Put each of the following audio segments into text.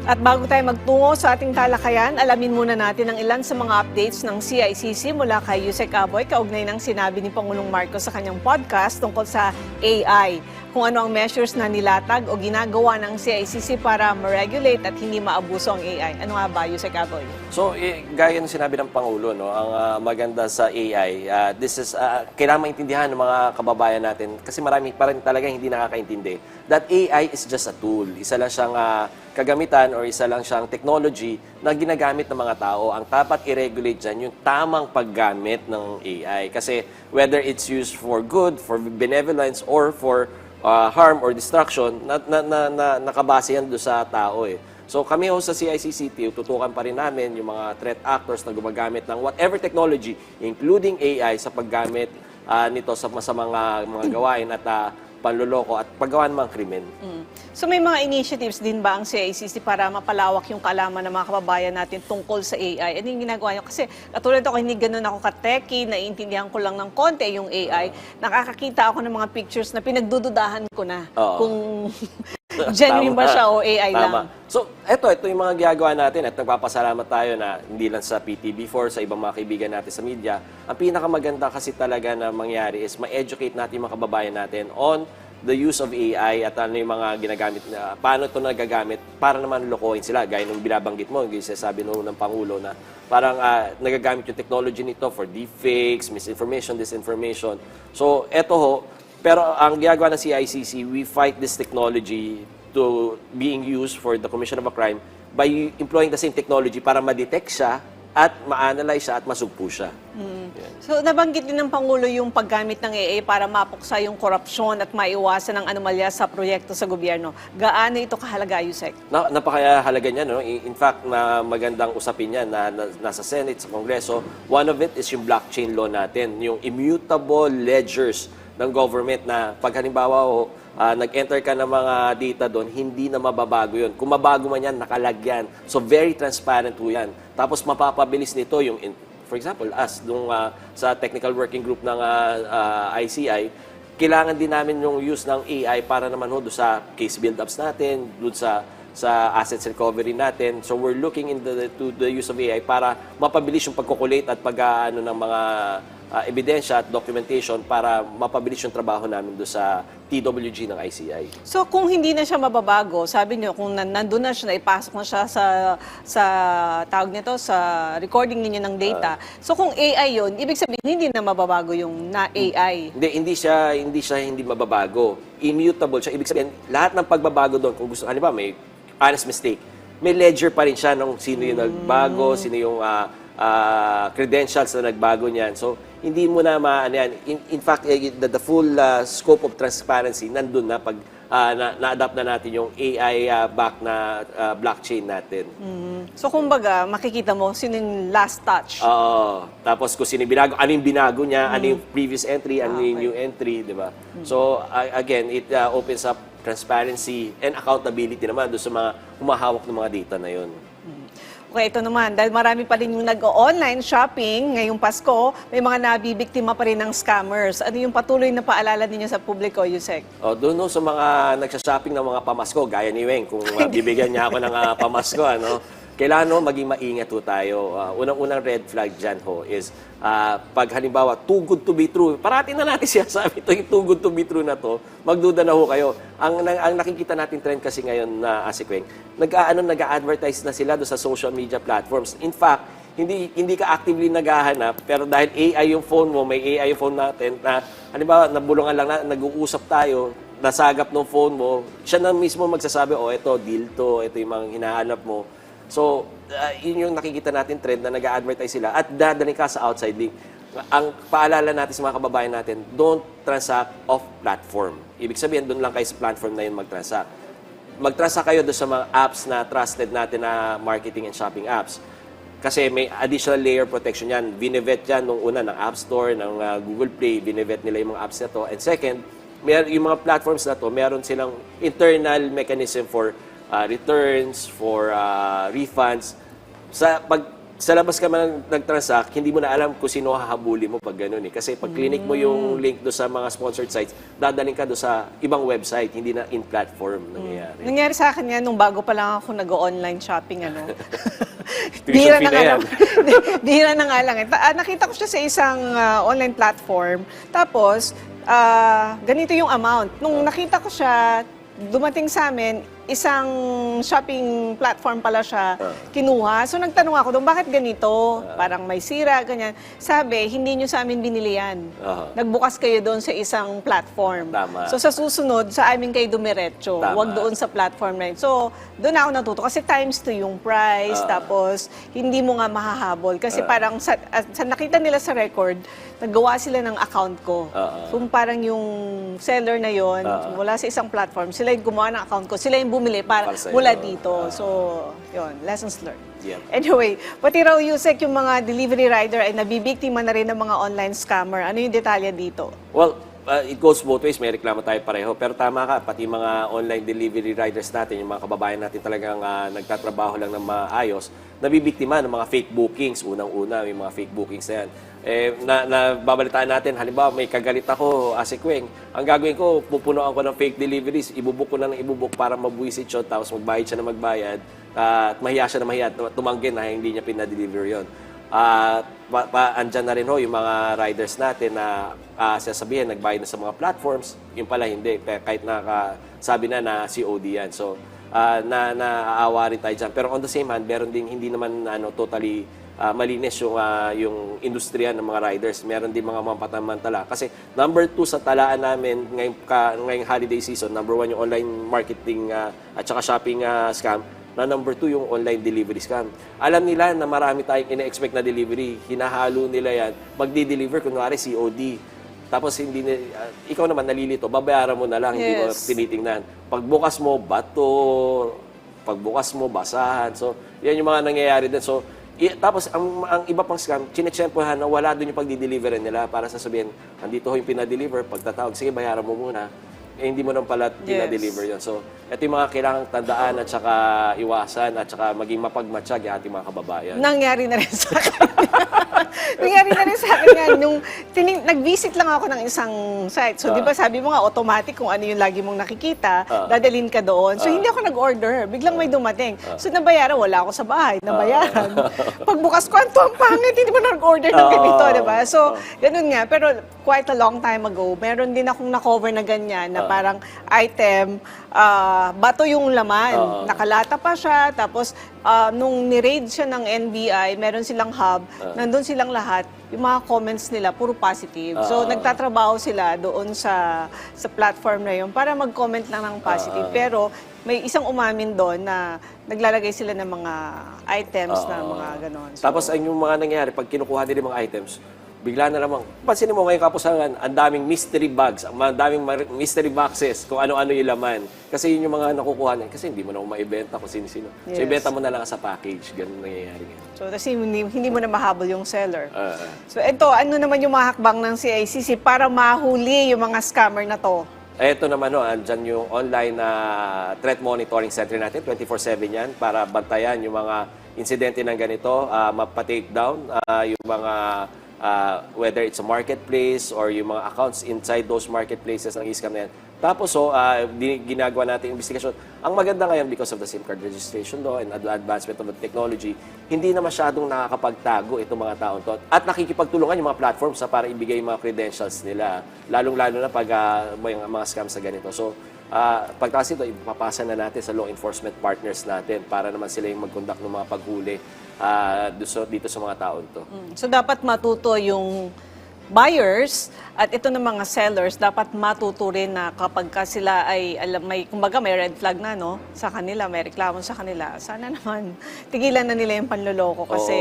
At bago tayo magtungo sa ating talakayan, alamin muna natin ang ilan sa mga updates ng CICC mula kay Yusek Aboy kaugnay ng sinabi ni Pangulong Marcos sa kanyang podcast tungkol sa AI. Kung ano ang measures na nilatag o ginagawa ng CICC para ma-regulate at hindi maabuso ang AI. Ano nga ba, Yusek Aboy? So, gaya ng sinabi ng Pangulo, no, ang maganda sa AI, this is, kailangan maintindihan ng mga kababayan natin kasi marami pa rin talaga hindi nakakaintindi that AI is just a tool. Isa lang siyang kagamitan or isa lang siyang technology na ginagamit ng mga tao. Ang dapat i-regulate dyan yung tamang paggamit ng AI. Kasi whether it's used for good, for benevolence, or for harm or destruction, nakabase yan doon sa tao eh. So kami ho sa CICC, tutukan pa rin namin yung mga threat actors na gumagamit ng whatever technology, including AI, sa paggamit nito sa mga gawain at panloloko at paggawa ng mga krimen. So may mga initiatives din ba ang CICC para mapalawak yung kaalaman ng mga kababayan natin tungkol sa AI? Ano yung ginagawa nyo? Kasi katulad ako, hindi ganun ako ka-techy, naiintindihan ko lang ng konti yung AI. Nakakakita ako ng mga pictures na pinagdududahan ko na kung genuine ba siya o AI lang. So, ito yung mga ginagawa natin at nagpapasalamat tayo na hindi lang sa PTV4, sa ibang mga kaibigan natin sa media. Ang pinakamaganda kasi talaga na mangyari is ma-educate natin yung mga kababayan natin on the use of AI at ano yung mga ginagamit, paano ito nagagamit para naman lokohin sila. Gaya nung binabanggit mo, yung sabi ng Pangulo na parang nagagamit yung technology nito for deepfakes, misinformation, disinformation. So, eto ho, pero ang ginagawa ng CICC, we fight this technology to being used for the commission of a crime by employing the same technology para ma-detect siya at ma-analyze siya at masugpo siya. So nabanggit din ng Pangulo yung paggamit ng AI para mapuksa yung korupsyon at maiwasan ang anomalya sa proyekto sa gobyerno. Gaano ito kahalaga, Yusek? Napakahalaga niya. No? In fact, na magandang usapin niya na nasa Senate, sa Kongreso. One of it is yung blockchain law natin, yung immutable ledgers ng government na pag halimbawa nag-enter ka ng mga data doon, hindi na mababago yun. Kung mabago man yan, nakalagyan. So very transparent po yan. Tapos mapapabilis nito yung, for example, sa technical working group ng ICI, kailangan din namin yung use ng AI para naman doon sa case build-ups natin, doon sa assets recovery natin. So we're looking to the use of AI para mapabilis yung pagkukulate at ng mga ebidensya at documentation para mapabilis yung trabaho namin doon sa TWG ng ICI. So kung hindi na siya mababago, sabi niyo kung nandun na siya, naipasok na siya sa tawag nito, sa recording ninyo ng data. So kung AI yun, ibig sabihin hindi na mababago yung na AI. Hindi siya hindi mababago. Immutable siya. Ibig sabihin, lahat ng pagbabago doon, kung gusto, halimbawa may honest mistake, may ledger pa rin siya nung sino yung nagbago, sino yung credentials na nagbago niyan. So, hindi mo na maano yan. In fact, the full scope of transparency nandun na pag na-adapt na natin yung AI-backed na blockchain natin. So kumbaga, makikita mo sino yung last touch. Tapos kung sino binago, ano yung binago niya, ano yung previous entry, ano yung new entry, di ba? So, again, it opens up transparency and accountability naman doon sa mga humahawak ng mga data na yun. Okay, ito naman, dahil marami pa rin yung nag-online shopping ngayong Pasko, may mga nabibiktima pa rin ng scammers. Ano yung patuloy na paalala ninyo sa publiko, Yusek? Doon sa mga nagsha-shopping ng mga pamasko, gaya ni Weng, kung bibigyan niya ako ng pamasko, kailangan maging maingat ho tayo. Unang-unang red flag dyan is pag halimbawa, too good to be true. Parating na natin siya sabi ito, yung too good to be true na to, magduda na ho kayo. Ang nakikita natin trend kasi ngayon na Asikweng, nag-a-advertise na sila doon sa social media platforms. In fact, hindi ka actively naghahanap, pero dahil AI yung phone mo, may AI yung phone natin, na halimbawa, nabulungan lang na, nag-uusap tayo, nasagap ng phone mo, siya na mismo magsasabi, ito, deal to, ito yung mga hinahanap mo. So, yun yung nakikita natin trend na nag-a-advertise sila at dadaling ka sa outside link. Ang paalala natin sa mga kababayan natin, don't transact off-platform. Ibig sabihin, doon lang kayo sa platform na yun mag-transact. Mag-transact kayo doon sa mga apps na trusted natin na marketing and shopping apps. Kasi may additional layer protection yan. Binivet yan nung una ng App Store, ng Google Play, binivet nila yung mga apps na to. And second, yung mga platforms na to, meron silang internal mechanism for returns, for refunds. sa labas ka man nag-transact, hindi mo na alam kung sino hahabuli mo pag gano'n eh. Kasi pag clinic mo yung link do sa mga sponsored sites, dadaling ka do sa ibang website, hindi na in-platform nangyayari. Nangyari sa akin yan nung bago pa lang ako nag-online shopping, ano. Tuition fee na yan. Bihira na nga lang. Nakita ko siya sa isang online platform. Tapos, ganito yung amount. Nung nakita ko siya, dumating sa amin, isang shopping platform pala siya kinuha. So nagtanong ako doon, bakit ganito? Parang may sira, ganyan. Sabi, hindi nyo sa amin binili yan. Nagbukas kayo doon sa isang platform. Tama. So sa susunod, sa amin kayo dumiretso. Tama. Wag doon sa platform na yun. So doon ako natuto. Kasi times 2 yung price. Tapos hindi mo nga mahahabol. Kasi parang sa nakita nila sa record, naggawa sila ng account ko. So parang yung seller na yon mula sa isang platform, sila yung gumawa ng account ko. Sila yung bumili para mula dito. So, yun, lessons learned. Yep. Anyway, pati raw, Yusek, yung mga delivery rider ay nabibiktima na rin ng mga online scammer. Ano yung detalye dito? Well, it goes both ways. May reklamo tayo pareho. Pero tama ka, pati mga online delivery riders natin, yung mga kababayan natin talagang nagtatrabaho lang ng maayos, nabibiktima ng mga fake bookings. Unang-una, may mga fake bookings na yan. Nababalitaan natin, halimbawa may kagalit ako, Asikweng, ang gagawin ko, pupunuan ko ng fake deliveries, ibubuk ko na ng ibubuk para mabuisit siya, tapos magbayad siya na magbayad, at mahiya siya na mahiya, tumanggi na hindi niya pinadeliver yun. Andyan na rin ho yung mga riders natin na sasabihin, nagbayad na sa mga platforms, yung pala hindi, kahit sabi na COD yan. So, naaawa rin tayo dyan. Pero on the same hand, meron din hindi naman totally malinis yung industriya ng mga riders. Meron din mga mapatamantala. Kasi number 2 sa talaan namin ngayong holiday season, number 1 yung online marketing at saka shopping scam, na number 2 yung online delivery scam. Alam nila na marami tayong ina-expect na delivery. Hinahalo nila yan. Magdi-deliver, kunwari COD. Tapos ikaw naman nalilito, babayaran mo na lang, hindi mo tinitingnan. Pagbukas mo, bato. Pagbukas mo, basahan. So, yan yung mga nangyayari din. So, tapos, ang iba pang scam, chinechempohan na wala doon yung pagdi-deliveran nila para sasabihin, andito ho yung pinadeliver, pagtatawag, sige, bayaran mo muna. Hindi mo nang pala pinadeliver yun. So, ito yung mga kailangang tandaan at saka iwasan at saka maging mapagmatsyag yung ating mga kababayan. Nangyari na rin sa akin. Nangyari na rin sa akin yan. Nung nag-visit lang ako ng isang site. So, di ba sabi mo nga, automatic kung ano yung lagi mong nakikita, dadalhin ka doon. So, hindi ako nag-order. Biglang may dumating. So, nabayaran, wala ako sa bahay. Nabayaran. Pagbukas ko, ang pangit, hindi mo nag-order ng ganito, di ba? So, ganun nga. Pero, quite a long time ago, meron din akong na-cover na ganyan, na parang item, bato yung laman. Nakalata pa siya. Tapos, nung ni-raid siya ng NBI, meron silang hub, nandun silang lahat, yung mga comments nila, puro positive. So, nagtatrabaho sila doon sa platform na yun para mag-comment lang ng positive. Pero, may isang umamin doon na naglalagay sila ng mga items na mga ganon. So, tapos, yung mga nangyayari, pag kinukuha nila yung mga items, bigla na namang, pansinin mo ngayon kapusangan, ang daming mystery bags, ang daming mystery boxes, kung ano-ano yung laman. Kasi yun yung mga nakukuha na, kasi hindi mo na maibenta kung sino-sino. So, ibenta mo na lang sa package. Ganun nangyayari ngayon. So, kasi hindi mo na mahabol yung seller. So, ito, ano naman yung mga hakbang ng CICC para mahuli yung mga scammer na to? Ito naman, andyan yung online threat monitoring center natin, 24/7 yan, para bantayan yung mga insidente ng ganito, mapa-take down yung mga whether it's a marketplace or yung mga accounts inside those marketplaces ng e-scam na yan. Tapos, ginagawa natin investigasyon. Ang maganda ngayon, because of the SIM card registration law and the advancement of the technology, hindi na masyadong nakakapagtago itong mga taon to. At nakikipagtulungan yung mga platforms para ibigay yung mga credentials nila, lalong-lalo na pag may mga scam sa ganito. So, pagkas ito, ipapasa na natin sa law enforcement partners natin para naman sila yung mag-conduct ng mga paghuli dito sa mga taon to. So, dapat matuto yung buyers at ito ng mga sellers, dapat matuto rin na kapag sila ay, kumbaga may red flag na, no? Sa kanila, may reklamo sa kanila. Sana naman, tigilan na nila yung panloloko kasi...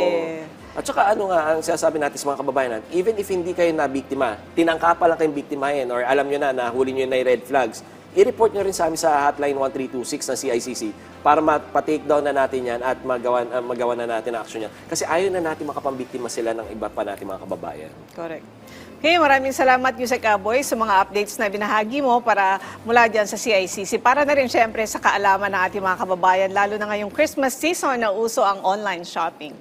At saka ang sinasabi natin sa mga kababayan, even if hindi kayo nabiktima, tinangka pa lang kayong biktimahin or alam nyo na, nahuli nyo na yung red flags, i-report nyo rin sa amin sa hotline 1326 ng CICC para mapa-take down na natin yan at magawa na natin ang action yan. Kasi ayaw na natin makapambiktima sila ng iba pa natin mga kababayan. Correct. Okay, maraming salamat, Yusek Aboy, sa mga updates na binahagi mo para mula dyan sa CICC. Para na rin syempre sa kaalaman ng ating mga kababayan, lalo na ngayong Christmas season na uso ang online shopping.